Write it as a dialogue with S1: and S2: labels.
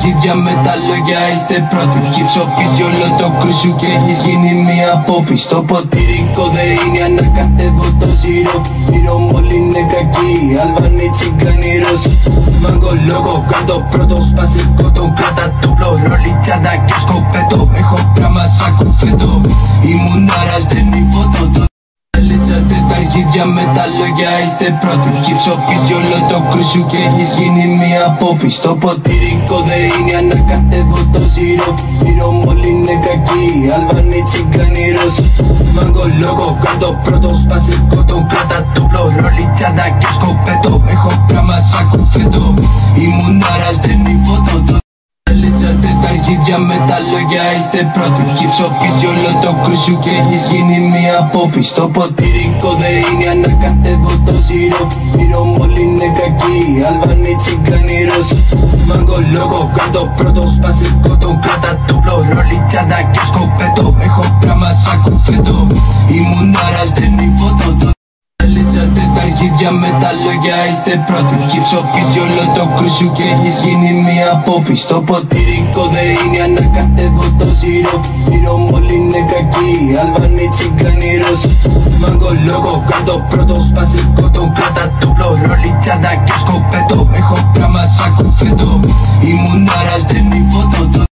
S1: αρχίδια με τα λόγια είστε πρώτοι. Χυψοφύσει όλο το κρούσου και έχεις γίνει μία πόπη. Στο ποτήρικο δεν είναι ανακατεύω το ζύρο. Γύρω μου όλοι είναι κακοί, Αλβανοί, Τσιγκάνοι, Ρώσοι. Μαγκολόγο κάτω πρώτος, βασικό τον κράτα το πλωρόλι, τσάντα και σκοπέτο. Έχω πράμα σαν κουφέτο, ήμουν άρας δεν υπότο. Λύσατε τα αρχίδια με τα λόγια είστε πρώτοι. Χυψοφύσει όλο το κρούσου και έχεις γίνει μία πόπη. Στο ποτήρικο δεν είναι ανακατεύω το ζύρο. Γύρω μου όλοι είναι κακοί, Αλβανοί, Τσιγκάνοι, Ρώσοι. Μαγκολόγο κάτω πρώτος, βασικό τον κράτα το πλωρόλι, τσάντα και σκοπέτο. Έχω πράμα σαν κουφέτο, ήμουν άρας δεν υπότο. Λύσατε τα αρχίδια με τα λόγια είστε πρώτοι. Χυψοφύσει όλο το κρούσου και έχεις γίνει μία πόπη. Στο ποτήρικο δεν είναι ανακατεύω το ζύρο. Γύρω μου όλοι είναι κακοί, Αλβανοί, Τσιγκάνοι, Ρώσοι. Μαγκολόγο κάτω πρώτος, βασικό τον κράτα το πλωρόλι, τσάντα και σκοπέτο. Έχω πράμα σαν κουφέτο, ήμουν άρας δεν υπότο. Λύσατε τα αρχίδια με τα λόγια είστε πρώτοι. Χυψοφύσει όλο το κρούσου και έχεις γίνει μία πόπη. Στο ποτήρικο δεν είναι ανακατεύω το ζύρο. Γύρω μου όλοι είναι κακοί, Αλβανοί, Τσιγκάνοι, Ρώσοι. Μαγκολόγο κάτω πρώτος, βασικό τον κράτα το πλωρόλι, τσάντα και σκοπέτο. Έχω πράμα σαν κουφέτο, ήμουν άρας δεν υπότο.